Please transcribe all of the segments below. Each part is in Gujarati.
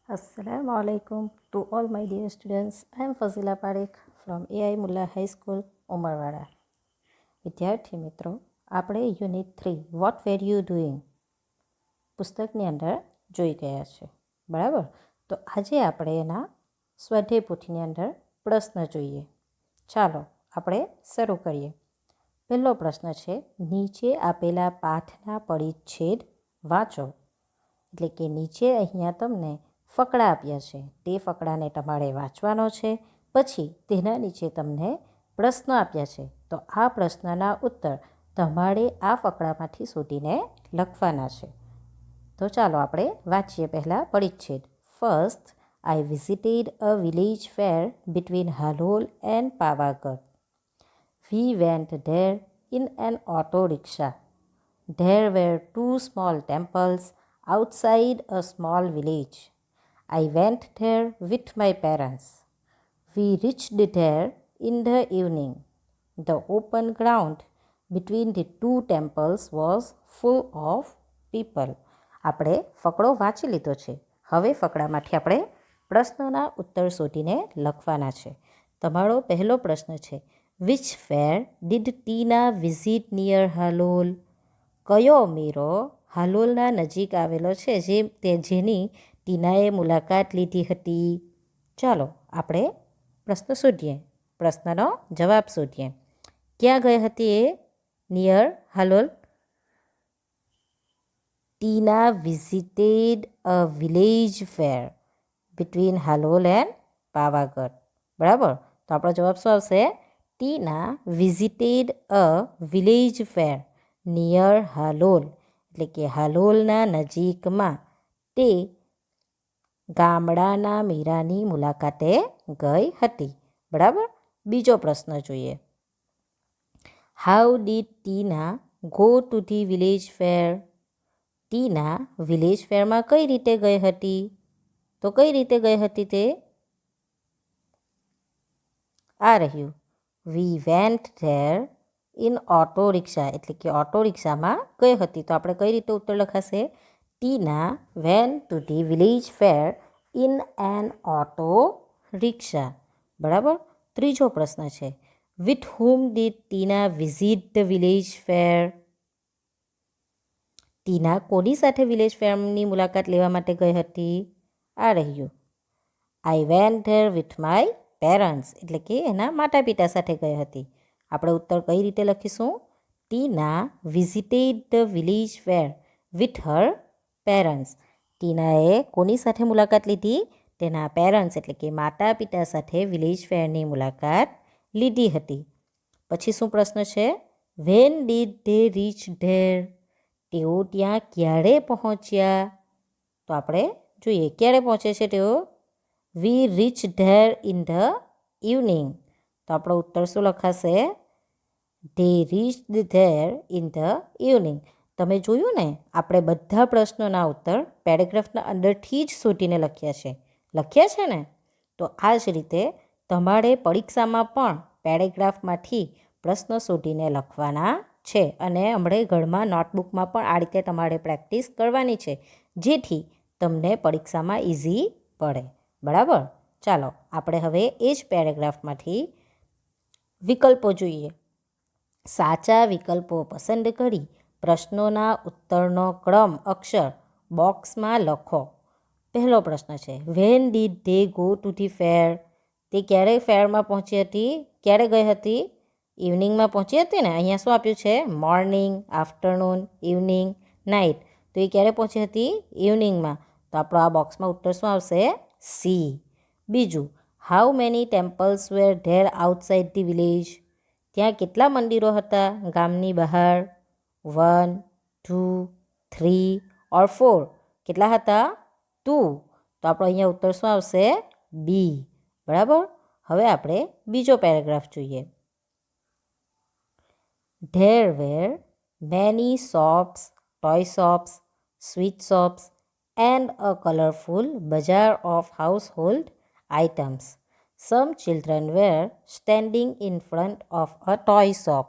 Assalamu alaikum to all my dear students. I am Fazila Parekh from AI Mullah High School, Umarwada. વિદ્યાર્થી મિત્રો, આપણે unit 3 what were you doing પુસ્તકની અંદર જોઈ ગયા છે. બરાબર? તો આજે આપણે એના સ્વાધ્યાય પોથીની અંદર પ્રશ્ન જોઈએ. ચાલો આપણે શરૂ કરીએ. પહેલો પ્રશ્ન છે, નીચે આપેલા પાઠના પરિચ્છેદ વાંચો. એટલે કે નીચે અહીંયા તમને ફકડા આપ્યા છે, તે ફકડાને તમારે વાંચવાનો છે. પછી તેના નીચે તમને પ્રશ્નો આપ્યા છે, તો આ પ્રશ્નના ઉત્તર તમારે આ ફકડામાંથી શોધીને લખવાના છે. તો ચાલો આપણે વાંચીએ પહેલાં પરિચ્છેદ. First, I visited a village fair between Halol and Pavagadh. We went there in an auto rickshaw. There were two small temples outside a small village. I went there with my parents. We reached there in the evening. The open ground between the two temples was full of people. આપણે ફકડો વાંચી લીધો છે. હવે ફકડામાંથી આપણે પ્રશ્નોના ઉત્તર શોધીને લખવાના છે. તમારો પહેલો પ્રશ્ન છે, which fair did Tina visit near Halol? કયો મેળો હાલોલના નજીક આવેલો છે જેની ટીનાએ મુલાકાત લીધી હતી? ચાલો આપણે પ્રશ્ન શોધીએ, પ્રશ્નનો જવાબ શોધીએ. ક્યાં ગઈ હતી એ near Halol? Tina visited a village fair between Halol and Pavagadh. બરાબર? તો આપણો જવાબ શું આવશે? Tina visited a village fair near Halol. એટલે કે હાલોલના નજીકમાં તે ગામડાના મેળાની મુલાકાતે ગઈ હતી. બરાબર? બીજો પ્રશ્ન જોઈએ. How did Tina go to the village fair? Tina village ફેરમાં કઈ રીતે ગઈ હતી? તો કઈ રીતે ગઈ હતી તે? આ રહ્યું, વી went there in auto rickshaw. એટલે કે ઓટો રિક્ષામાં ગઈ હતી. તો આપણે કઈ રીતે ઉત્તર લખાશે? Tina went to the village fair in an auto rickshaw. બરાબર? ત્રીજો પ્રશ્ન છે, with whom did Tina visit the village fair? Tina કોની સાથે વિલેજ ફેરની મુલાકાત લેવા માટે ગઈ હતી? આ રહ્યું, I went there with my parents. એટલે કે એના માતા પિતા સાથે ગઈ હતી. આપણે ઉત્તર કઈ રીતે લખીશું? Tina visited the village fair with her parents. ટીનાએ કોની સાથે મુલાકાત લીધી? તેના પેરેન્ટ્સ એટલે કે માતા પિતા સાથે વિલેજ ફેરની મુલાકાત લીધી હતી. પછી શું પ્રશ્ન છે? When did they rich there? તેઓ ત્યાં ક્યારે પહોંચ્યા? તો આપણે જોઈએ, ક્યારે પહોંચે છે તેઓ? We reach there in the evening. તો આપણો ઉત્તર શું લખાશે? They reached there in the evening. તમે જોયું ને, આપણે બધા પ્રશ્નોના ઉત્તર પેરેગ્રાફના અંદરથી જ શોધીને લખ્યા છે ને? તો આ જ રીતે તમારે પરીક્ષામાં પણ પેરેગ્રાફમાંથી પ્રશ્નો શોધીને લખવાના છે. અને હમણાં ઘરમાં નોટબુકમાં પણ આ રીતે તમારે પ્રેક્ટિસ કરવાની છે, જેથી તમને પરીક્ષામાં ઇઝી પડે. બરાબર? ચાલો આપણે હવે એ જ પેરેગ્રાફમાંથી વિકલ્પો જોઈએ. સાચા વિકલ્પો પસંદ કરી પ્રશ્નોના ઉત્તરનો ક્રમ અક્ષર બોક્સમાં લખો. પહેલો પ્રશ્ન છે, when did they go to the fair? તે ક્યારે ફેરમાં પહોંચી હતી? ક્યારે ગઈ હતી? ઇવનિંગમાં પહોંચી હતી ને? અહીંયા શું આપ્યું છે? Morning, afternoon, evening, night. તો એ ક્યારે પહોંચી હતી? ઇવનિંગમાં. તો આપણો આ બોક્સમાં ઉત્તર શું આવશે? સી. બીજું, how many temples were there outside the village? ત્યાં કેટલા મંદિરો હતા ગામની બહાર? 1, 2, 3 ઓર 4? કેટલા હતા? 2. તો આપણો અહીંયા ઉત્તર શું આવશે? બી. બરાબર? હવે આપણે બીજો પેરેગ્રાફ જોઈએ. There were many shops, toy shops, sweet shops and a colourful bazaar of household items. Some children were standing in front of a toy shop.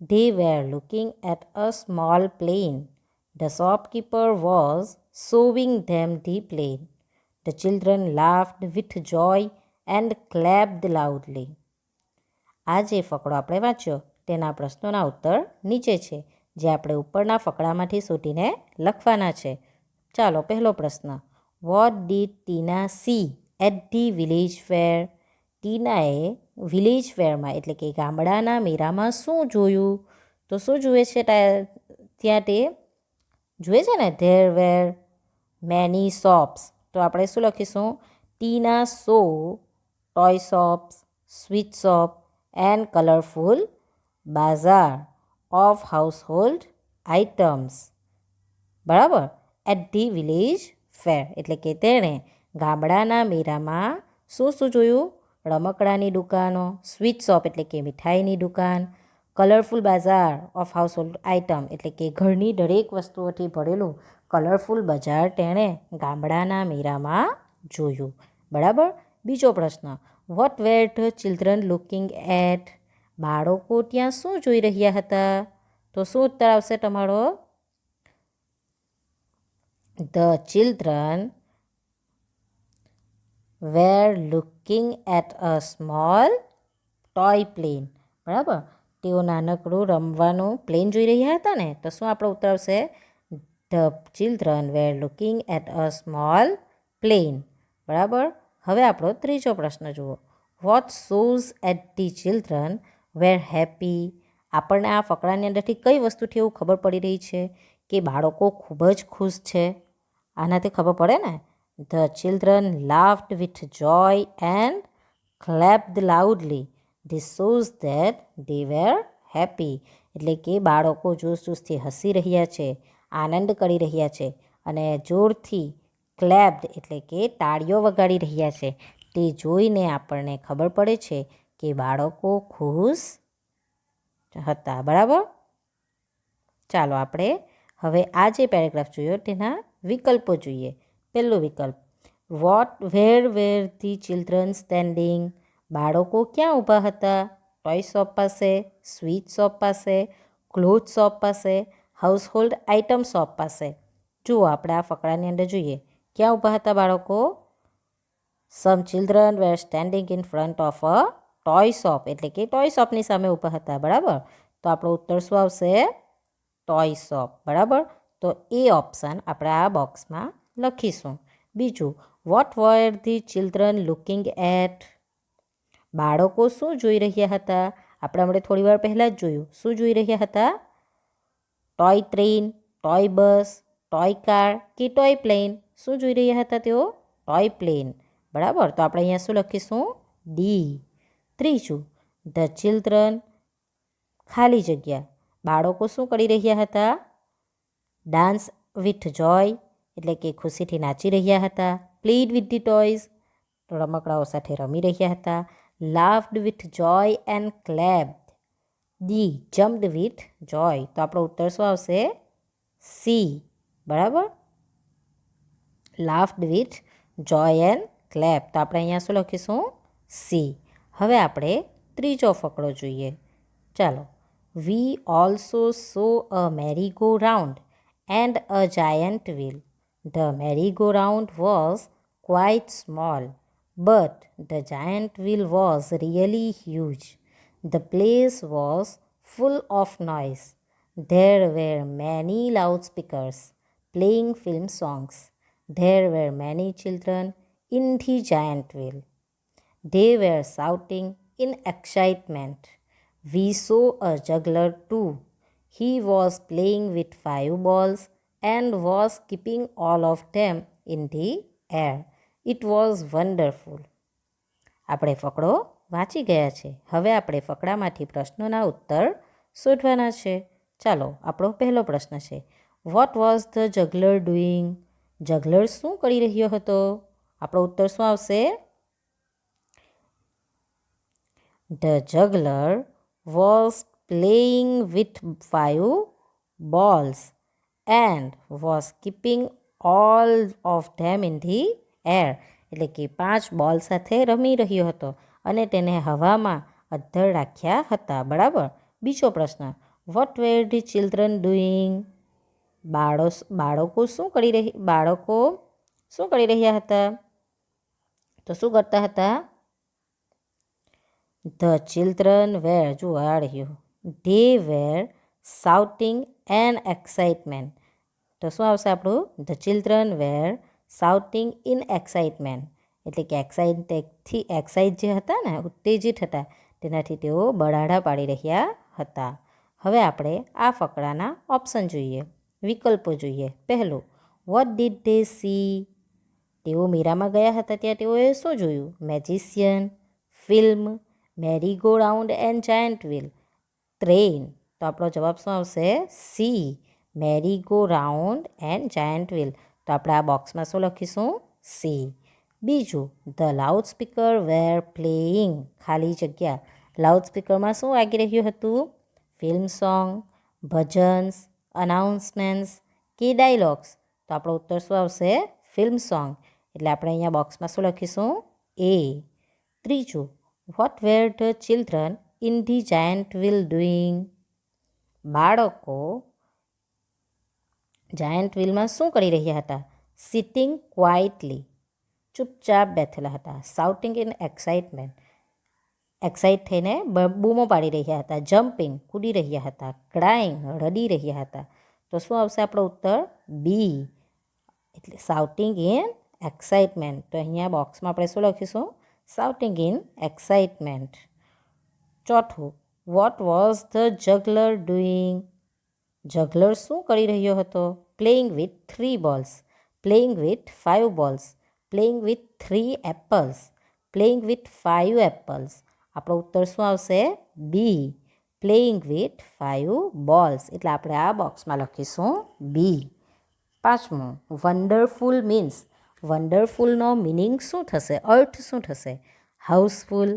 They were looking at a small plane. The shopkeeper was showing them the plane. The children laughed with joy and ક્લેપ્ડ loudly. આ જે ફકરો આપણે વાંચ્યો તેના પ્રશ્નોના ઉત્તર નીચે છે, જે આપણે ઉપરના ફકરામાંથી શોધીને લખવાના છે. ચાલો, પહેલો પ્રશ્ન. What did Tina see at the village fair? ટીનાએ વિલેજ ફેરમાં એટલે કે ગામડાના મેળામાં શું જોયું? તો શું જુએ છે ત્યાં? તે જુએ છે ને, ધેર વેર મેની શોપ્સ. તો આપણે શું લખીશું? Tina saw toy shops, sweet shop and colourful bazaar of household items. બરાબર, એટ ધી વિલેજ ફેર એટલે કે તેણે ગામડાના મેળામાં શું શું જોયું? રમકડાની દુકાનો, સ્વીટ શોપ એટલે કે મીઠાઈની દુકાન, colourful Bazar of household item એટલે કે ઘરની દરેક વસ્તુઓથી ભરેલું કલરફુલ બજાર તેણે ગામડાના મેળામાં જોયું. બરાબર. બીજો પ્રશ્ન. What were the children looking at? બાળકો ત્યાં શું જોઈ રહ્યા હતા? તો શું ઉત્તર આવશે તમારો? The children were looking at a small toy plane. બરાબર, તેઓ નાનકડું રમવાનું પ્લેન જોઈ રહ્યા હતા ને. તો શું આપણો ઉત્તર આવશે? The children were looking at a small plane. બરાબર. હવે આપણો ત્રીજો પ્રશ્ન જુઓ. What shows at the children were happy? આપણને આ ફકરાની અંદરથી કઈ વસ્તુથી એવું ખબર પડી રહી છે કે બાળકો ખૂબ જ ખુશ છે? આનાથી ખબર પડે ને. The children laughed with joy and ક્લેપ્ડ loudly. This shows that they wear happy. એટલે કે બાળકો જોશ-જોશથી હસી રહ્યા છે, આનંદ કરી રહ્યા છે અને જોરથી ક્લેપ્ડ એટલે કે તાળીઓ વગાડી રહ્યા છે. તે જોઈને આપણને ખબર પડે છે કે બાળકો ખુશ હતા. બરાબર. ચાલો, આપણે હવે આ જે પેરેગ્રાફ જોયો તેના વિકલ્પો જોઈએ. પહેલો વિકલ્પ. વેર ધી ચિલ્ડ્રન સ્ટેન્ડિંગ? બાળકો ક્યાં ઊભા હતા? ટોય શોપ પાસે, સ્વીટ શોપ પાસે, ક્લોથ શોપ પાસે, હાઉસહોલ્ડ આઇટમ શોપ પાસે. જુઓ, આપણે આ ફકરાની અંદર જોઈએ. ક્યાં ઊભા હતા બાળકો? Some children were standing in front of a toy shop એટલે કે ટોય શોપની સામે ઊભા હતા. બરાબર. તો આપણો ઉત્તર શું આવશે? Toy shop. બરાબર. તો એ ઓપ્શન આપણે આ બોક્સમાં લખીશું. બીજું, what were the children looking at? બાળકો શું જોઈ રહ્યા હતા? આપણે હમણાં થોડી વાર પહેલાં જ જોયું. શું જોઈ રહ્યા હતા? ટોય ટ્રેન, ટોય બસ, ટોય કાર કે ટોય પ્લેન? શું જોઈ રહ્યા હતા તેઓ? Toy plane. બરાબર. તો આપણે અહીંયા શું લખીશું? ડી. ત્રીજું, ધ ચિલ્ડ્રન ખાલી જગ્યા. બાળકો શું કરી રહ્યા હતા? ડાન્સ વિથ જોય એટલે કે ખુશીથી નાચી રહ્યા હતા. પ્લેડ વિથ ધી ટોયઝ રમકડાઓ સાથે રમી રહ્યા હતા. Laughed with joy and clapped. D jumped with joy. તો આપણો ઉત્તર શું આવશે? સી. બરાબર. Laughed with joy and clap. તો આપણે અહીંયા શું લખીશું? સી. હવે આપણે ત્રીજો ફકરો જોઈએ. ચાલો. We also saw a merry go round and a giant wheel. The merry go round was quite small but the giant wheel was really huge. The place was full of noise. There were many loudspeakers playing film songs. There were many children in the giant wheel. They were shouting in excitement. We saw a juggler too. He was playing with 5 balls and was keeping all of them in the air. It was wonderful. આપણે ફકરો વાંચી ગયા છે. હવે આપણે ફકરામાંથી પ્રશ્નોના ઉત્તર શોધવાના છે. ચાલો, આપણો પહેલો પ્રશ્ન છે. Vote was the juggler doing? Juggler શું કરી રહ્યો હતો? આપણો ઉત્તર શું આવશે? The જગલર was playing with 5 balls and was keeping all of them in the air. એટલે કે 5 બોલ સાથે રમી રહ્યો હતો અને તેને હવામાં અદ્ધર રાખ્યા હતા. બરાબર. બીજો પ્રશ્ન. What were the children doing? બાળકો શું કરી રહ્યા હતા? તો શું કરતા હતા? ધ ચિલ્ડ્રન વેર, જુઓ આ રહ્યું, they were shouting and excitement. તો શું આવશે આપણું? The children were shouting in excitement, એટલે કે એક્સાઇટ જે હતા ને, ઉત્તેજિત હતા, તેનાથી તેઓ બળાડા પાડી રહ્યા હતા. હવે આપણે આ ફકરાના ઓપ્શન જોઈએ, વિકલ્પો જોઈએ. પહેલું, વોટ ડીડ ધે સી? તેઓ મીરામાં ગયા હતા ત્યાં તેઓએ શું જોયું? Magician, film, merry go round and giant wheel, train. તો આપણો જવાબ શું આવશે? C, merry go round and giant wheel. તો આપણે આ બોક્સમાં શું લખીશું? સી. બીજું, the loud speaker were playing, ખાલી જગ્યા, લાઉડ સ્પીકરમાં શું વાગી રહ્યું હતું? ફિલ્મ સોંગ, ભજન્સ, અનાઉન્સમેન્ટ્સ કે ડાયલોગ્સ. તો આપણો ઉત્તર શું આવશે? Film song. એટલે આપણે અહીંયા બોક્સમાં શું લખીશું? એ. ત્રીજું, what were the children in the giant wheel doing? બાળકો જાયન્ટ વ્હીલમાં શું કરી રહ્યા હતા? સિટિંગ ક્વાઇટલી, ચૂપચાપ બેઠેલા હતા. શાઉટિંગ ઇન એક્સાઇટમેન્ટ, એક્સાઇટ થઈને બૂમો પાડી રહ્યા હતા. જમ્પિંગ, કૂદી રહ્યા હતા. ક્રાઇંગ, રડી રહ્યા હતા. તો શું આવશે આપણો ઉત્તર? બી, એટલે શાઉટિંગ ઇન એક્સાઇટમેન્ટ. તો અહીંયા બોક્સમાં આપણે શું લખીશું? Shouting in excitement. ચોથું, what was the juggler doing? Juggler શું કરી રહ્યો હતો? Playing with 3 balls, playing with 5 balls, playing with 3 apples, playing with 5 apples. આપણો ઉત્તર શું આવશે? B, playing with 5 balls. એટલે આપણે આ બોક્સમાં લખીશું બી. પાંચમું, વન્ડરફુલ મીન્સ, વન્ડરફુલનો મિનિંગ શું થશે? અર્થ શું થશે? હાઉસફુલ,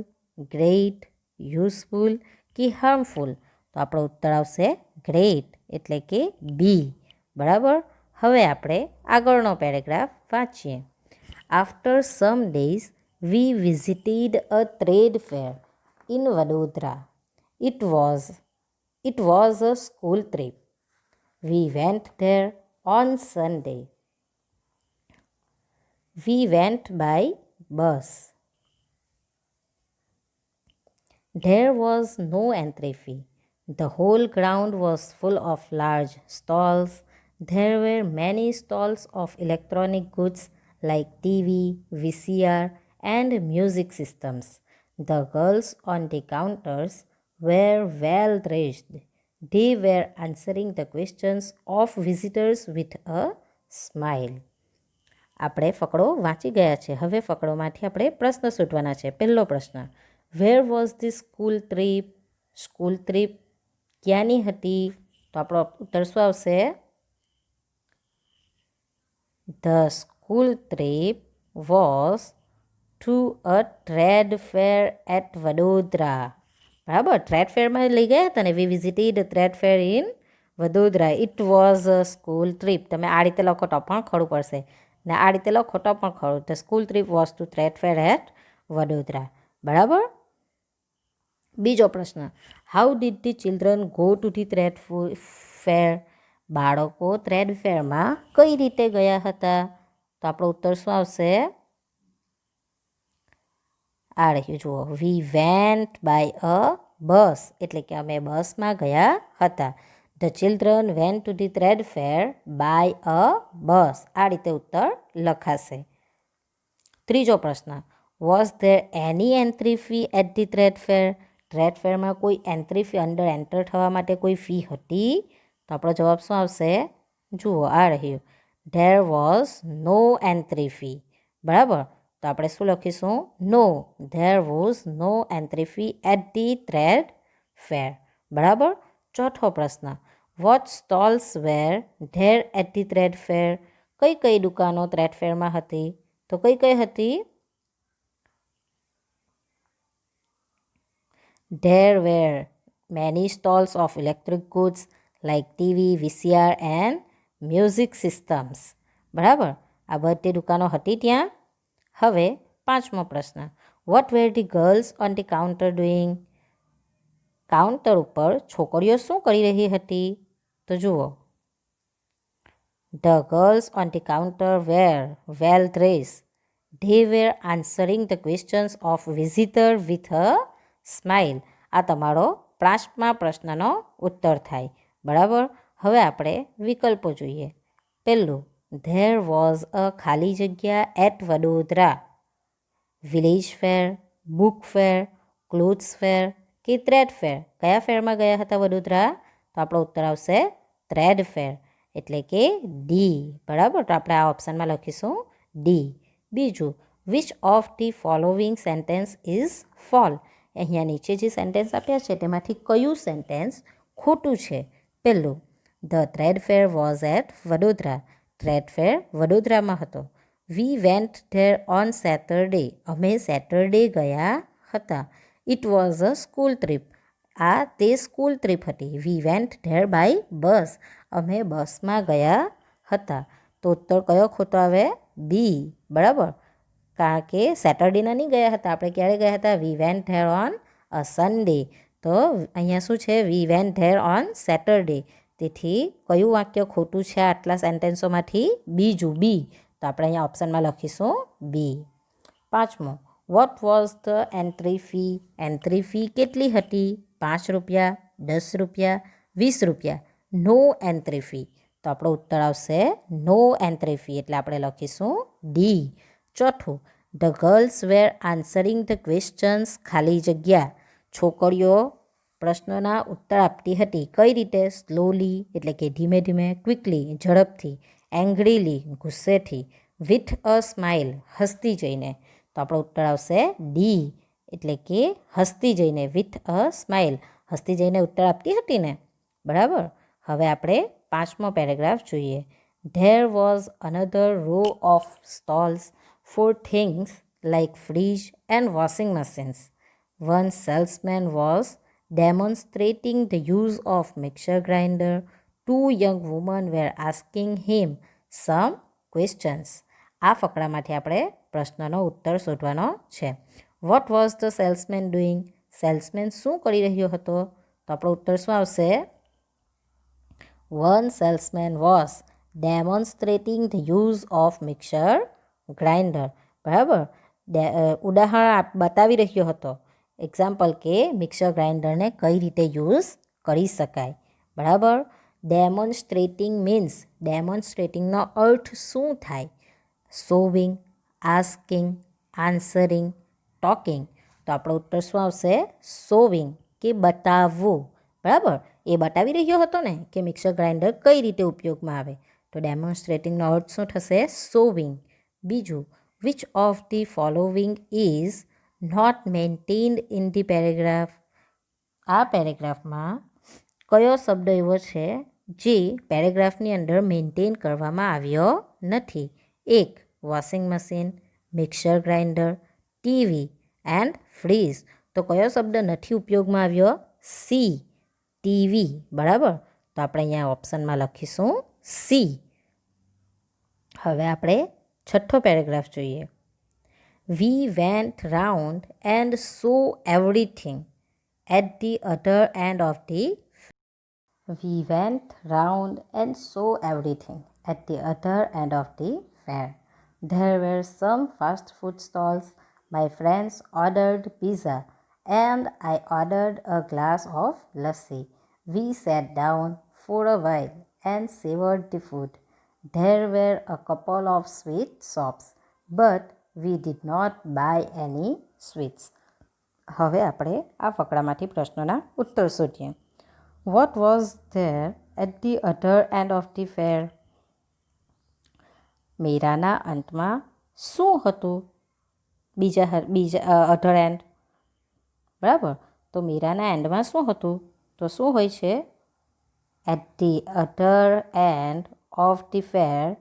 ગ્રેટ, યુઝફુલ કે હાર્મફુલ? તો આપણો ઉત્તર આવશે ગ્રેટ, એટલે કે બી. બરાબર. હવે આપણે આગળનો પેરેગ્રાફ વાંચીએ. After some days V visited a trade fair in Vadodara. It was a school trip. We went there on Sunday. We went by bus. There was no entry fee. The whole ground was full of large stalls. There were many stalls of electronic goods like TV, VCR, and music systems. The girls on the counters were well dressed. They were answering the questions of visitors with a smile. આપણે ફકડો વાંચી ગયા છે. હવે ફકડોમાંથી આપણે પ્રશ્ન શોધવાના છે. પહેલો પ્રશ્ન, where was the school trip? School trip ક્યાંની હતી? તો આપણો ઉત્તર શું આવશે? The school trip was to a trade fair at Vadodara. બરાબર, ટ્રેડ ફેરમાં લઈ ગયા હતા ને. We visited trade fair in Vadodara. It was a school trip. તમે આ રીતે લખો તો પણ ખરું પડશે, ને આ રીતે લખો તો પણ ખરું. The school trip was to trade fair at Vadodara. બરાબર. બીજો પ્રશ્ન, how did the children go to the trade fair? બાળકો ટ્રેડ ફેરમાં કઈ રીતે ગયા હતા? તો આપણો ઉત્તર શું આવશે? આ રહ્યું, જુઓ, વી વેન્ટ બાય અ બસ, એટલે કે અમે બસમાં ગયા હતા. The children went to the trade fair by a bus. આ રીતે ઉત્તર લખાશે. ત્રીજો પ્રશ્ન, was there any entry fee at the trade fair? Trade ફેરમાં કોઈ એન્ટ્રી ફી, અંદર એન્ટર થવા માટે કોઈ ફી હતી? તો આપણો જવાબ શું આવશે? જુઓ, આ રહ્યું, there was no entry fee. બરાબર. તો આપણે શું લખીશું? No, there was no entry fee at the trade fair. બરાબર. ચોથો પ્રશ્ન, what stalls were there at the trade fair? કઈ કઈ દુકાનો ટ્રેડ ફેરમાં હતી? તો કઈ કઈ હતી? There were many stalls of electric goods like TV, VCR and music systems. બરાબર, આ બધી દુકાનો હતી ત્યાં. હવે પાંચમો પ્રશ્ન, what were the girls on the counter doing? Counter ઉપર છોકરીઓ શું કરી રહી હતી? તો જુઓ, the girls on the counter were well dress. They were answering the questions of visitor with a smile. આ તમારો પાંચમા પ્રશ્નનો ઉત્તર થાય. બરાબર. હવે આપણે વિકલ્પો જોઈએ. પહેલું, ધેર વોઝ અ ખાલી જગ્યા at Vadodara. Village fair, book fair, clothes fair કે થ્રેડ ફેર. કયા ફેરમાં ગયા હતા વડોદરા? તો આપણો ઉત્તર આવશે થ્રેડ ફેર, એટલે કે ડી. બરાબર. તો આપણે આ ઓપ્શનમાં લખીશું ડી. બીજું, which of the following sentence is fall. અહીંયા નીચે જે સેન્ટેન્સ આપ્યા છે તેમાંથી કયું સેન્ટેન્સ ખોટું છે? પહેલું, the thread fair was at Vadodara. Thread fair વડોદરામાં હતો. We went there on Saturday. અમે સેટરડે ગયા હતા. It was a school trip. આ તે સ્કૂલ ટ્રીપ હતી. We went there by bus. અમે બસમાં ગયા હતા. તો ઉત્તર કયો ખોટો આવે? બી. બરાબર. કારણ કે સેટરડેના નહીં ગયા હતા, આપણે ક્યારે ગયા હતા? વી went there on a Sunday. તો અહીંયા શું છે? વી વેન્ટ ધેર ઓન સેટરડે. તેથી કયું વાક્ય ખોટું છે આટલા સેન્ટેન્સોમાંથી? બીજું, બી. તો આપણે અહીંયા ઓપ્શનમાં લખીશું બી. પાંચમો, what was the entry fee. Entry fee કેટલી હતી? 5 રૂપિયા, 10 રૂપિયા, 20 રૂપિયા. No entry fee. તો આપણો ઉત્તર આવશે નો એન્ટ્રી ફી, એટલે આપણે લખીશું ડી. ચોથું, the girls were answering the questions ખાલી જગ્યા. છોકરીઓ પ્રશ્નોના ઉત્તર આપતી હતી. કઈ રીતે? સ્લોલી, એટલે કે ધીમે ધીમે, ક્વિકલી, ઝડપથી, એંગ્રીલી, ગુસ્સેથી, વિથ અ સ્માઇલ, હસતી જઈને. તો આપણો ઉત્તર આવશે ડી, એટલે કે હસતી જઈને, વિથ અ સ્માઇલ. હસતી જઈને ઉત્તર આપતી હતી ને. બરાબર. હવે આપણે પાંચમો પેરેગ્રાફ જોઈએ. There was another row of stalls for things like fridge and washing machines. One salesman was demonstrating the use of mixer grinder. Two young women were asking him some questions. આ ફકરામાંથી આપણે પ્રશ્નનો ઉત્તર શોધવાનો છે. Vote was the salesman doing. Salesman શું કરી રહ્યો હતો? તો આપણો ઉત્તર શું આવશે? One salesman was ડેમોન્સ્ટ્રેટિંગ the use of mixer grinder. બરાબર. ઉદાહરણ બતાવી રહ્યો હતો. એક્ઝામ્પલ કે મિક્સર ગ્રાઇન્ડરને કઈ રીતે યુઝ કરી શકાય. બરાબર. ડેમોન્સ્ટ્રેટિંગ મીન્સ, ડેમોન્સ્ટ્રેટિંગનો અર્થ શું થાય? Showing, asking, answering, talking. તો આપણો ઉત્તર શું આવશે? શોવિંગ, કે બતાવવું. બરાબર. એ બતાવી રહ્યો હતો ને કે મિક્સર ગ્રાઇન્ડર કઈ રીતે ઉપયોગમાં આવે. તો ડેમોન્સ્ટ્રેટિંગનો અર્થ શું થશે? શોવિંગ. બીજું, which of the following is not mentioned in the paragraph. આ પેરેગ્રાફમાં કયો શબ્દ એવો છે જે પેરેગ્રાફની અંદર મેન્ટેન કરવામાં આવ્યો નથી? એક, washing machine, mixer grinder, TV and fridge. તો કયો શબ્દ નથી ઉપયોગમાં આવ્યો? C, TV. બરાબર. તો આપણે અહીંયા ઓપ્શનમાં લખીશું સી. હવે આપણે છઠ્ઠો પેરેગ્રાફ જોઈએ. We went round and saw everything at the other end of the We went round and saw everything at the other end of the fair. There were some fast food stalls. My friends ordered pizza and I ordered a glass of lassi. We sat down for a while and savored the food. There were a couple of sweet shops, but we did not buy any sweets. હવે આપણે આ ફકરામાંથી પ્રશ્નોના ઉત્તર શોધીએ. What was there at the other end of the fair. મેળાના અંતમાં શું હતું? બીજા અધર એન્ડ. બરાબર. તો મેળાના એન્ડમાં શું હતું? તો શું હોય છે? At the other end of the fair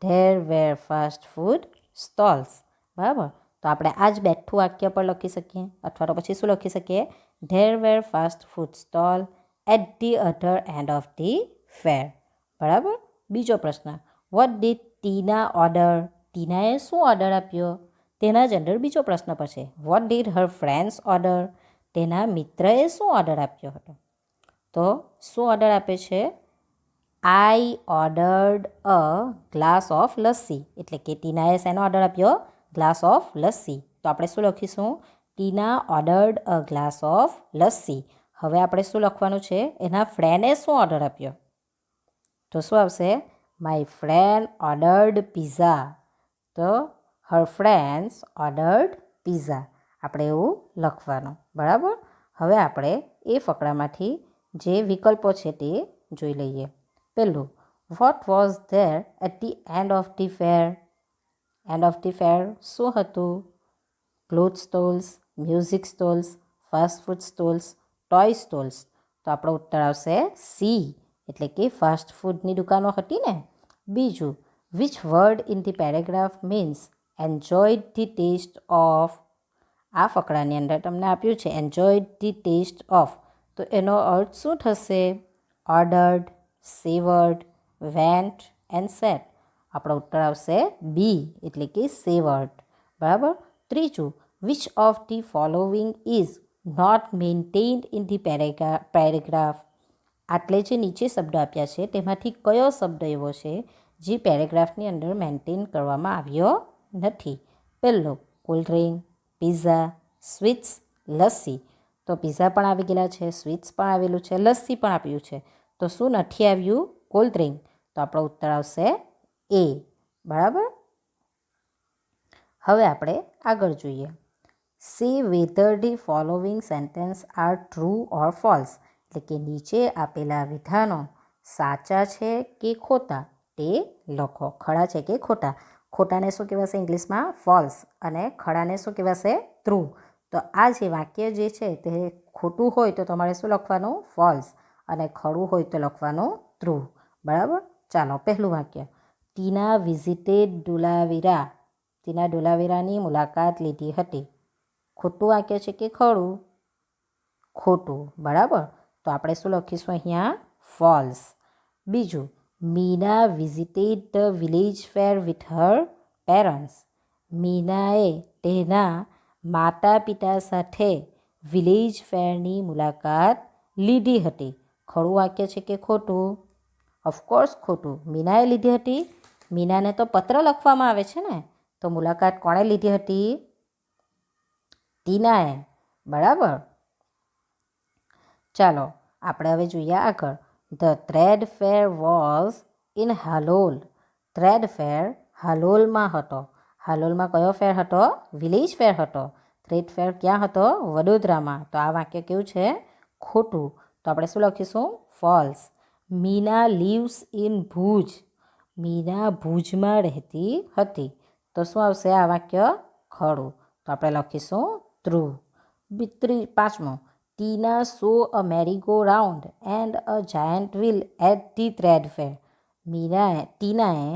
there were fast food stalls. બરાબર. તો આપણે આ જ બેઠું વાક્ય પર લખી શકીએ, અથવા તો પછી શું લખી શકીએ? There were fast food stall at the other end of the fair. બરાબર. બીજો પ્રશ્ન, વોટ ડીડ ટીના ઓર્ડર. ટીનાએ શું ઓર્ડર આપ્યો? તેના જ અંદર બીજો પ્રશ્ન પછી, what did her friends order. તેના મિત્રએ શું ઓર્ડર આપ્યો હતો? તો શું ઓર્ડર આપે છે? I ordered a glass of lassi. એટલે કે ટીનાએ શેનો ઓર્ડર આપ્યો? Glass of lassi. તો આપણે શું લખીશું? Tina ordered a glass of lassi. હવે આપણે શું લખવાનું છે? એના ફ્રેન્ડે શું ઓર્ડર આપ્યો? તો શું આવશે? My friend ordered pizza. તો હર ફ્રેન્ડ્સ ઓર્ડર્ડ પિઝા. આપણે એવું લખવાનું. બરાબર. હવે આપણે એ ફકરામાંથી જે વિકલ્પો છે તે જોઈ લઈએ. પહેલું, what was there at the end of the fair? End of the fair શું હતું? Cloth stalls, music stalls, fast food stalls, toy stalls. તો આપણો ઉત્તર આવશે સી, એટલે કે ફાસ્ટ ફૂડની દુકાનો હતી ને. બીજું, which word in the paragraph means enjoyed the taste of? આ ફકરાની અંદર તમને આપ્યું છે એન્જોયડ ધી ટેસ્ટ ઓફ. તો એનો અર્થ શું થશે? Ordered, savoured, went and sat. આપણો ઉત્તર આવશે બી, એટલે કે સેવર્ડ. બરાબર. ત્રીજું, which of the following is not mentioned in the paragraph? આટલે જે નીચે શબ્દ આપ્યા છે તેમાંથી કયો શબ્દ એવો છે જે પેરેગ્રાફની અંદર મેન્ટેન કરવામાં આવ્યો નથી? પહેલો, cold drink, pizza, sweets, lassi. તો પિઝા પણ આવી ગયેલા છે, સ્વીટ્સ પણ આવેલું છે, લસ્સી પણ આપ્યું છે. તો શું નથી આવ્યું? Cold drink. તો આપણો ઉત્તર આવશે એ. બરાબર. હવે આપણે આગળ જોઈએ. Say whether the following sentence are true or false. એટલે કે નીચે આપેલા વિધાનો સાચા છે કે ખોટા તે લખો. ખરા છે કે ખોટા? ખોટાને શું કહેવાશે ઇંગ્લિશમાં? ફોલ્સ. અને ખરાને શું કહેવાશે? ટ્રુ. તો આ જે વાક્ય જે છે તે ખોટું હોય તો તમારે શું લખવાનું? ફોલ્સ. અને ખરું હોય તો લખવાનું ટ્રુ. બરાબર. ચાલો, પહેલું વાક્ય. ટીના વિઝિટેડ ડોલાવીરા. ટીના ડોલાવીરાની મુલાકાત લીધી હતી. ખોટું વાક્ય છે કે ખરું? ખોટું. બરાબર. તો આપણે શું લખીશું અહીંયા? ફોલ્સ. બીજું, Meena visited the village fair with her parents. મીનાએ તેના માતા પિતા સાથે વિલેજ ફેરની મુલાકાત લીધી હતી. ખરું વાક્ય છે કે ખોટું? ઓફકોર્સ ખોટું. મીનાએ લીધી હતી. મીનાને તો પત્ર લખવામાં આવે છે ને. તો મુલાકાત કોણે લીધી હતી? ટીનાએ. બરાબર. ચાલો, આપણે હવે જોઈએ આગળ. The trade fair was in Halol. Trade fair હાલોલમાં હતો. હાલોલમાં કયો ફેર હતો? વિલેજ ફેર હતો. ટ્રેડ ફેર ક્યાં હતો? વડોદરામાં. તો આ વાક્ય કેવું છે? ખોટું. તો આપણે શું લખીશું? False. Meena lives in Bhuj. Meena ભુજમાં રહેતી હતી. તો શું આવશે આ વાક્ય? ખરું. તો આપણે લખીશું ટ્રુ. પાંચમો, Tina saw a merry go round and a giant wheel at the trade fair. ટીનાએ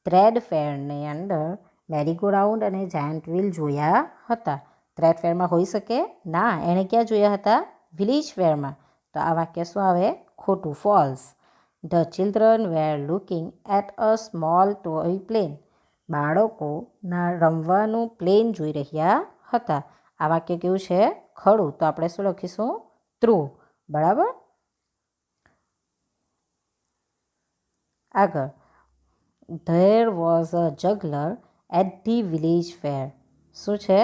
ટ્રેડ ફેરની અંદર મેરીગો રાઉન્ડ અને જાયન્ટ વ્હીલ જોયા હતા. ટ્રેડ ફેરમાં હોઈ શકે? ના, એણે ક્યાં જોયા હતા? વિલેજ ફેરમાં. તો આ વાક્ય શું આવે? ખોટું. False. The children were looking at a small toy plane. બાળકોના રમવાનું પ્લેન જોઈ રહ્યા હતા. આ વાક્ય કેવું છે? ખરું. તો આપણે શું લખીશું? ટ્રુ. બરાબર. આગળ, there was a juggler at the village fair. શું છે?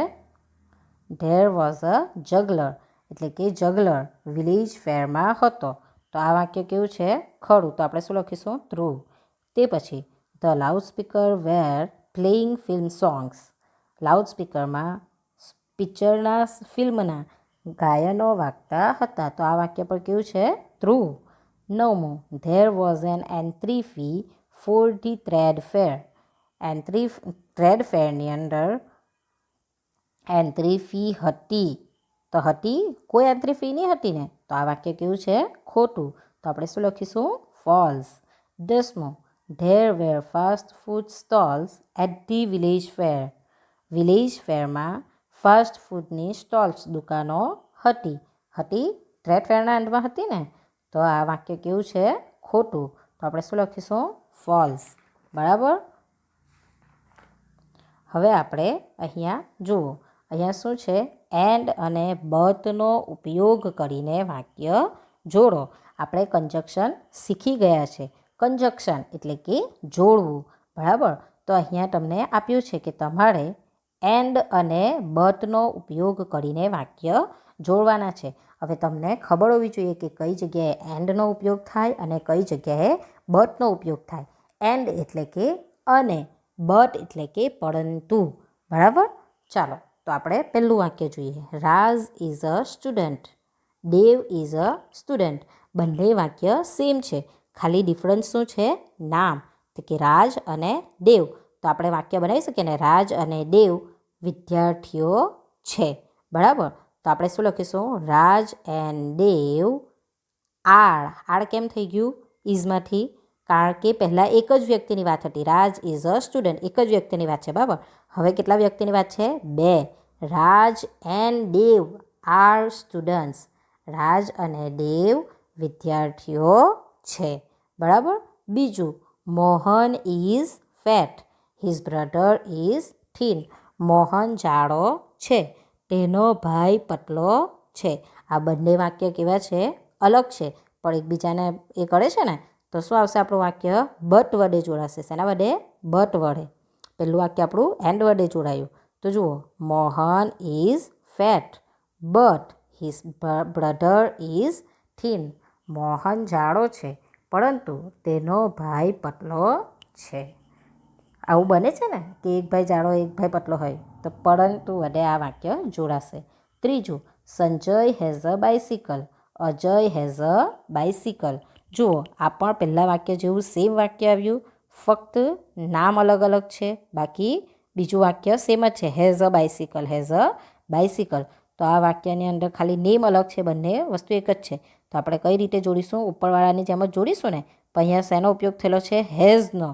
ધેર વોઝ અ જગલર, એટલે કે જગલર વિલેજ ફેરમાં હતો. તો આ વાક્ય કેવું છે? ખરું. તો આપણે શું લખીશું? ટ્રુ. તે પછી, the loud speaker were playing film songs. Loud સ્પીકરમાં ફિલ્મના ગાયનો વાગતા હતા. તો આ વાક્ય પર કેવું છે? ટ્રુ. નવમું, there was an entry fee for the trade fair. Trade ફેરની અંદર એન્ટ્રી ફી હતી. તો હતી? કોઈ એન્ટ્રી ફી નહીં હતી ને. તો આ વાક્ય કેવું છે? ખોટું. તો આપણે શું લખીશું? ફોલ્સ. 10મું, there were fast food stalls at the village fair. Village ફેરમાં ફાસ્ટ ફૂડની સ્ટોલ્સ દુકાનો હતી. ટ્રેડ ફેરના અંતમાં હતી ને. તો આ વાક્ય કેવું છે? ખોટું. તો આપણે શું લખીશું? ફોલ્સ. બરાબર. હવે આપણે અહીંયા જુઓ. અહીંયા શું છે? એન્ડ અને બટનો ઉપયોગ કરીને વાક્ય જોડો. આપણે કંજક્શન શીખી ગયા છે. કંજક્શન એટલે કે જોડવું. બરાબર. તો અહીંયા તમને આપ્યું છે કે તમારે એન્ડ અને બટનો ઉપયોગ કરીને વાક્ય જોડવાના છે. હવે તમને ખબર હોવી જોઈએ કે કઈ જગ્યાએ એન્ડનો ઉપયોગ થાય અને કઈ જગ્યાએ બટનો ઉપયોગ થાય. એન્ડ એટલે કે અને, બટ એટલે કે પરંતુ. બરાબર? ચાલો તો આપણે પહેલું વાક્ય જોઈએ. Raj is a student, Dev is a student. બંને વાક્ય સેમ છે, ખાલી ડિફરન્સ શું છે? નામ. તો કે રાજ અને દેવ. તો આપણે વાક્ય બનાવી શકીએ ને, રાજ અને દેવ વિદ્યાર્થીઓ છે. બરાબર? તો આપણે શું લખીશું? રાજ એન્ડ દેવ આર કેમ થઈ ગયું ઇઝમાંથી? કારણ કે પહેલાં એક જ વ્યક્તિની વાત હતી. રાજ ઇઝ અ સ્ટુડન્ટ, એક જ વ્યક્તિની વાત છે. બરાબર? હવે કેટલા વ્યક્તિની વાત છે? બે. રાજ એન્ડ દેવ આર સ્ટુડન્ટ્સ. રાજ અને દેવ વિદ્યાર્થીઓ છે. બરાબર? બીજું, Mohan is fat, his brother is thin. Mohan જાડો છે, તેનો ભાઈ પતલો છે. આ બંને વાક્ય કેવા છે? અલગ છે, પણ એકબીજાને એ કરે છે ને. તો શું આવશે આપણું વાક્ય? બટ વડે જોડાશે. શેના વડે? બટ વડે. પહેલું વાક્ય આપણું એન્ડ વડે જોડાયું. તો જુઓ, Mohan is fat but his brother is thin. Mohan જાડો છે, પરંતુ તેનો ભાઈ પતલો છે. આવું બને છે ને કે એક ભાઈ જાડો એક ભાઈ પતલો હોય, તો પરંતુ વડે આ વાક્ય જોડાશે. ત્રીજું, Sanjay has a bicycle, Ajay has a bicycle. જુઓ, આ પણ પહેલાં વાક્ય જેવું સેમ વાક્ય આવ્યું, ફક્ત નામ અલગ અલગ છે, બાકી બીજું વાક્ય સેમ જ છે. Has a bicycle, has a bicycle. તો આ વાક્યની અંદર ખાલી નેમ અલગ છે, બંને વસ્તુ એક જ છે. તો આપણે કઈ રીતે જોડીશું? ઉપરવાળાની જેમ જ જોડીશું ને. પણ અહીંયા શેનો ઉપયોગ થયેલો છે? હેઝનો.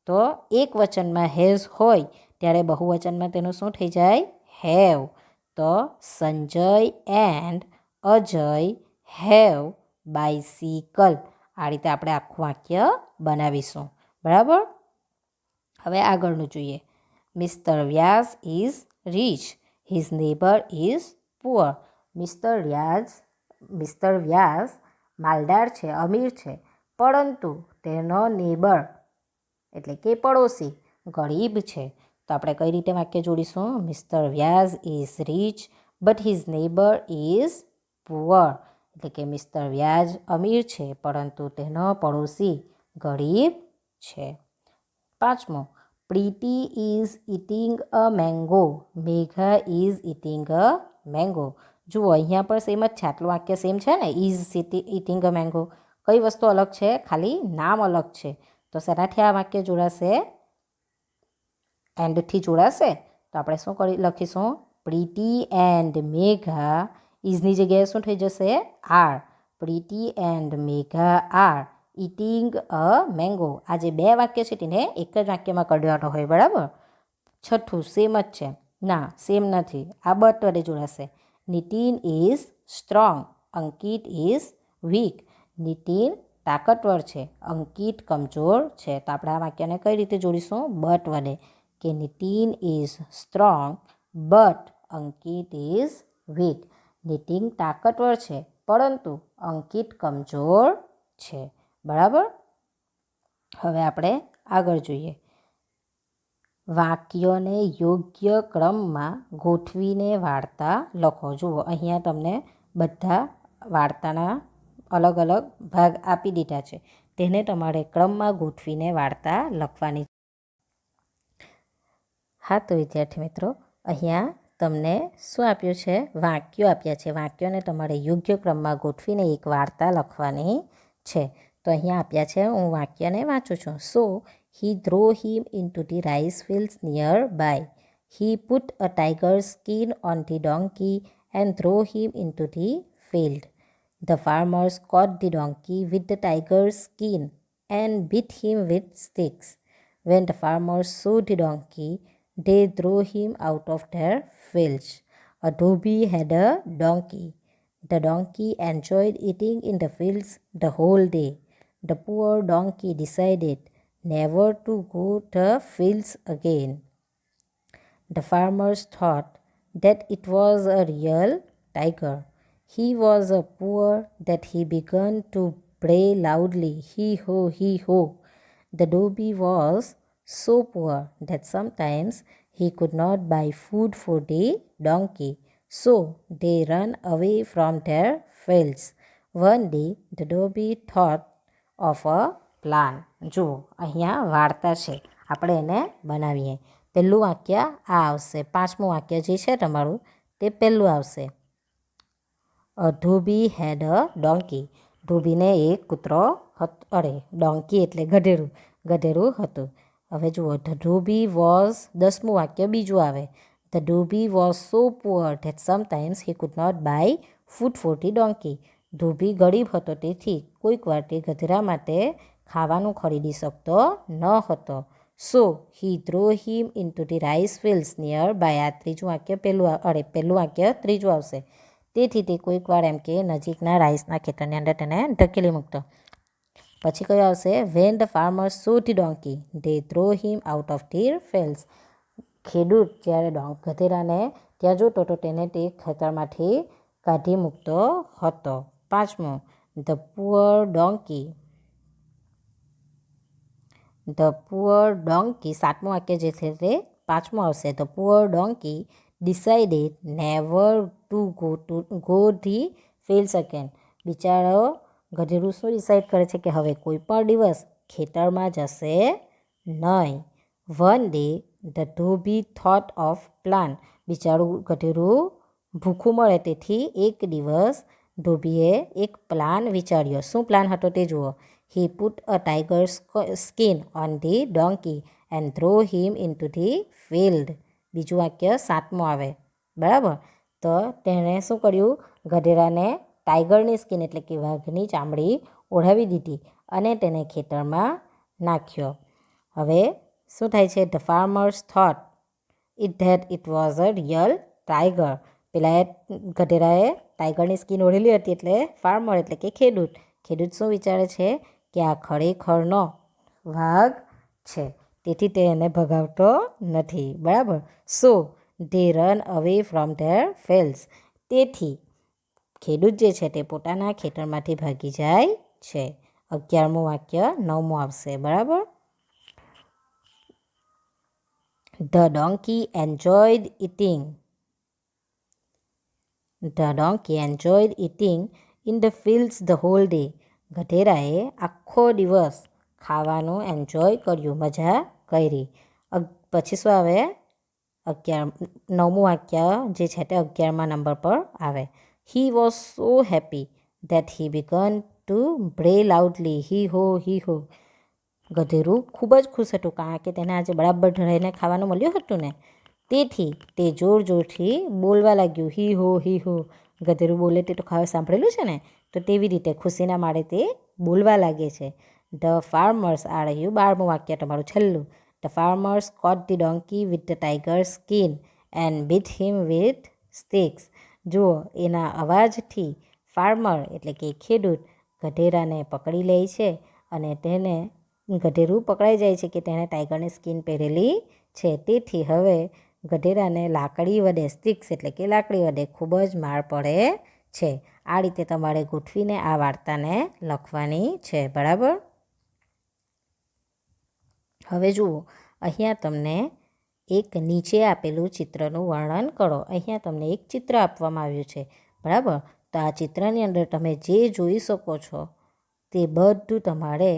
તો એક વચનમાં હેઝ હોય ત્યારે બહુવચનમાં તેનું શું થઈ જાય? હેવ. તો Sanjay and Ajay have bicycle. આ રીતે આપણે આખું વાક્ય બનાવીશું. બરાબર? હવે આગળનું જોઈએ. Mister Vyas is rich, his neighbour is poor. Mister Vyas માલદાર છે, અમીર છે, પરંતુ તેનો નેબર એટલે કે પડોશી ગરીબ છે. તો આપણે કઈ રીતે વાક્ય જોડીશું? Mister Vyas is rich but his neighbour is poor. એટલે કે મિસ્ટર વ્યાજ અમીર છે, પરંતુ તેનો પડોશી ગરીબ છે. પાંચમો, Preeti is eating a mango, Megha is eating a mango. જુઓ, અહીંયા પણ સેમ જ છે, આટલું વાક્ય સેમ છે ને. Is eating a mango. કઈ વસ્તુ અલગ છે? ખાલી નામ અલગ છે. તો શેનાથી આ વાક્ય જોડાશે? એન્ડથી જોડાશે. તો આપણે શું લખીશું? પ્રીતિ એન્ડ મેઘા, ઇઝની જગ્યાએ શું થઈ જશે? Are. Priti and Megha are eating a mango. આ જે બે વાક્ય છે તેને એક જ વાક્યમાં કાઢવાનો હોય. બરાબર? છઠ્ઠું, સેમ જ છે. ના, સેમ નથી. આ બટ વડે જોડાશે. Nitin is strong, Ankit is weak. Nitin તાકતવર છે, અંકિત કમજોર છે. તો આપણે આ વાક્યને કઈ રીતે જોડીશું? બટ વડે. કે Nitin is strong but Ankit is weak. Nitin તાકતવર છે, પરંતુ અંકિત કમજોર છે. બરાબર? હવે આપણે આગળ જોઈએ. વાક્યોને યોગ્ય ક્રમમાં ગોઠવીને વાર્તા લખો. જુઓ, અહીંયા તમને બધા વાર્તાના અલગ અલગ ભાગ આપી દીધા છે, તેને તમારે ક્રમમાં ગોઠવીને વાર્તા લખવાની. હા, તો વિદ્યાર્થી મિત્રો, અહીંયા તમને શું આપ્યું છે? વાક્યો આપ્યા છે. વાક્યોને તમારે યોગ્ય ક્રમમાં ગોઠવીને એક વાર્તા લખવાની છે. તો અહીંયા આપ્યા છે, હું વાક્યને વાંચું છું. સો he threw him into the rice fields nearby. He put a tiger's skin on the donkey and threw him into the field. The farmers caught the donkey with the tiger's skin and beat him with sticks. When the farmers saw the donkey, they threw him out of their fields. A dhobi had a donkey. The donkey enjoyed eating in the fields the whole day. The poor donkey decided never to go to the fields again. The farmers thought that it was a real tiger. He was so poor that he began to bray loudly, "Hee ho, hee ho." The dhobi was so poor that sometimes he could not buy food for the donkey. So they ran away from their fields. One day the dhobi thought of a plan. જુઓ અહીંયા વાર્તા છે, આપણે એને બનાવીએ. પહેલું વાક્ય આ આવશે, પાંચમું વાક્ય જે છે તમારું તે પહેલું આવશે. અ ધોબી હેડ અ ડોંકી. ધોબીને એક કૂતરો ડોંકી એટલે ગધેડું હતું. હવે જુઓ, ધ ધોબી વોઝ, દસમું વાક્ય બીજું આવે. The dhobi was so poor that sometimes he could not buy food for the donkey. ધોબી ગરીબ હતો, તેથી કોઈક વાર તે ગધેડા માટે ખાવાનું ખરીદી શકતો ન હતો. So he throw him into the rice fields nearby. આ ત્રીજું વાક્ય પહેલું વાક્ય ત્રીજું આવશે. તેથી તે કોઈક વાર એમ કે નજીકના રાઈસના ખેતરની અંદર તેને ધકેલી મૂકતો. પછી કયો આવશે? When the farmer so the donkey they throw him out of Dhir fields. ખેડૂત જ્યારે ગધેડાને ત્યાં જોતો તો તેને તે ખેતરમાંથી કાઢી મૂકતો હતો. પાંચમું, ધ પુઅર ડોંકી. સાતમું વાક્ય જે છે તે પાંચમું આવશે. The poor donkey decided never to go the fields again. બિચારો ગધેડું શું ડિસાઇડ કરે છે કે હવે કોઈ પણ દિવસ ખેતરમાં જશે નહીં. One day the dhobi thought of plan. બિચારું ગધેડું ભૂખું મળે, તેથી એક દિવસ ધોબીએ એક પ્લાન વિચાર્યો. શું પ્લાન હતો તે જુઓ. હી put a tiger skin on the donkey and throw him into the field. બીજું વાક્ય સાતમું આવે, બરાબર. તો તેણે શું કર્યું? ગધેડાને ટાઈગરની સ્કિન એટલે કે વાઘની ચામડી ઓઢાવી દીધી અને તેને ખેતરમાં નાખ્યો. હવે શું થાય છે? The farmers thought it was a real tiger. પેલાએ ગધેડાએ ટાઈગરની સ્કિન ઓઢેલી હતી, એટલે ફાર્મર એટલે કે ખેડૂત શું વિચારે છે કે આ ખરેખરનો વાઘ છે, તેથી તે એને ભગાવતો નથી, બરાબર. So they run away from there fields. તેથી ખેડૂત જે છે તે પોતાના ખેતરમાંથી ભાગી જાય છે. 11મું વાક્ય 9મું આવશે, બરાબર. The donkey enjoyed eating in the fields the whole day. ગધેડાએ આખો દિવસ ખાવાનું એન્જોય કર્યું, મજા કરી. પછી શું આવે? 9મું વાક્ય જે છે તે 11મા નંબર પર આવે. He was so happy that he began to bray loudly. Hee ho. ગધેડું ખૂબ જ ખુશ હતું, કારણ કે તેને આજે બરાબર ઢળાઈને ખાવાનું મળ્યું હતું ને, તેથી તે જોરથી બોલવા લાગ્યું. હી હો. ગધેડું બોલે તે તો ખાવા સાંભળેલું છે ને, તો તેવી રીતે ખુશીના મારે તે બોલવા લાગે છે. ધ ફાર્મર્સ, આ રહ્યું 12મું વાક્ય તમારું છેલ્લું. The farmers caught the donkey with the tiger skin and beat him with sticks. જુઓ, એના અવાજથી ફાર્મર એટલે કે ખેડૂત ગધેડાને પકડી લે છે અને તેને ગધેડું પકડાઈ જાય છે કે તેણે ટાઈગરની સ્કિન પહેરેલી છે. તેથી હવે ગધેડાને લાકડી વડે, સ્ટિક્સ એટલે કે લાકડી વડે ખૂબ જ માર પડે છે. આ રીતે તમારે ગોઠવીને આ વાર્તાને લખવાની છે, બરાબર. હવે જુઓ, અહીંયા તમને એક નીચે આપેલું ચિત્રનું વર્ણન કરો. અહીંયા તમને એક ચિત્ર આપવામાં આવ્યું છે, બરાબર. તો આ ચિત્રની અંદર તમે જે જોઈ શકો છો તે બધું તમારે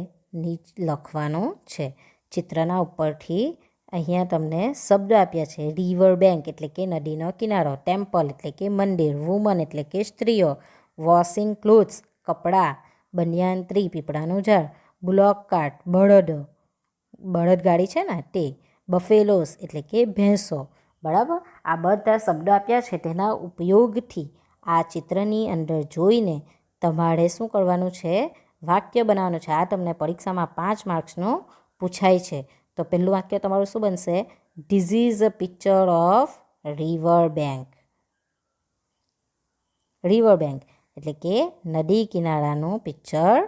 લખવાનું છે. ચિત્રના ઉપરથી અહીંયા તમને શબ્દ આપ્યા છે. રિવર બેંક એટલે કે નદીનો કિનારો, ટેમ્પલ એટલે કે મંદિર, વુમન એટલે કે સ્ત્રીઓ, વોશિંગ ક્લોથ્સ કપડાં, બનિયાન ટ્રી પીપળાનું ઝાડ, બ્લોક કાર્ટ બળદગાડી છે ને તે, બફેલોસ એટલે કે ભેંસો, બરાબર. આ બધા શબ્દો આપ્યા છે, તેના ઉપયોગથી આ ચિત્રની અંદર જોઈને તમારે શું કરવાનું છે? વાક્ય બનાવવાનું છે. આ તમને પરીક્ષામાં 5 માર્ક્સનું પૂછાય છે. તો પહેલું વાક્ય તમારું શું બનશે? This is a picture of river bank એટલે કે નદી કિનારાનું પિક્ચર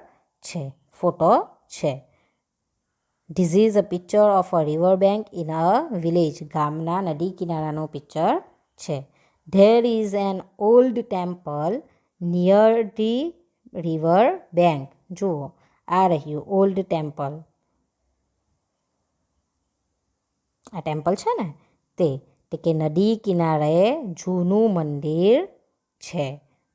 છે, ફોટો છે. This is a picture of a river bank in a village. ગામના નદી કિનારાનું પિક્ચર છે. There is an old temple near the river bank. જુઓ, આ રહ્યું ઓલ્ડ ટેમ્પલ. આ ટેમ્પલ છે ને, તે કે નદી કિનારે જૂનું મંદિર છે.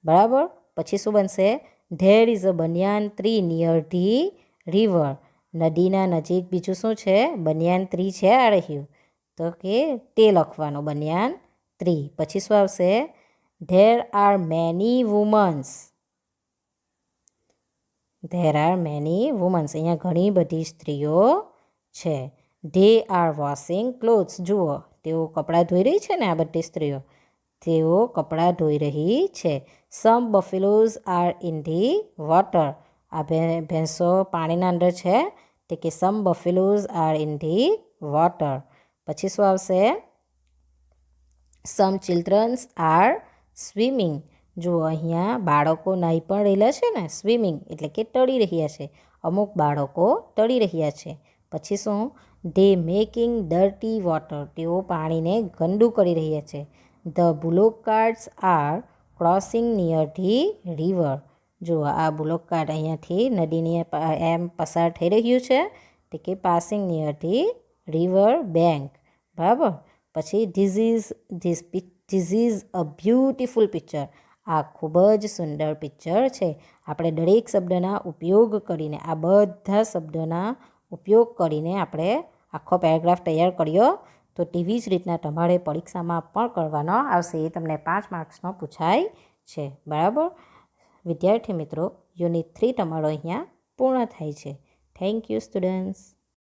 બરાબર. પછી શું બનશે? There is a banyan tree near the river. નદીના નજીક બીજું શું છે? બનિયાન ટ્રી છે આ રહ્યું. તો કે તે લખવાનું બનિયાન ટ્રી. પછી શું આવશે? There are many women's. There are many women's. અહીંયા ઘણી બધી સ્ત્રીઓ છે. They are washing clothes. જુઓ, તેઓ કપડાં ધોઈ રહી છે ને, આ બધી સ્ત્રીઓ. તેઓ કપડાં ધોઈ રહી છે. સમ બફેલોઝ આર ઇન ધી વોટર. આ ભેંસો પાણીના અંદર છે. તે કે સમ બફેલોઝ આર ઇન ધી વોટર. પછી શું આવશે? સમ ચિલ્ડ્રન્સ આર સ્વિમિંગ. જુઓ, અહીંયા બાળકો નાહી પણ રહેલા છે ને, સ્વિમિંગ એટલે કે તળી રહ્યા છે. અમુક બાળકો તળી રહ્યા છે. પછી શું? They making dirty water. તેઓ પાણીને ગંદુ કરી રહ્યા છે. The bullock carts are crossing near the river. જુઓ, આ બુલોક કાર્ટ અહીંયાથી નદીની એમ પસાર થઈ રહ્યું છે. તે કે passing near the river bank. બરાબર. પછી this is a beautiful picture. આ ખૂબ જ સુંદર પિક્ચર છે. આપણે દરેક શબ્દના ઉપયોગ કરીને, આ બધા શબ્દોના ઉપયોગ કરીને આપણે આખો પેરેગ્રાફ તૈયાર કર્યો. તો તેવી જ રીતના તમારે પરીક્ષામાં પણ કરવાનો આવશે. એ તમને 5 માર્ક્સનો પૂછાય છે. બરાબર. વિદ્યાર્થી મિત્રો, યુનિટ 3 તમારો અહીંયા પૂર્ણ થાય છે. Thank you students.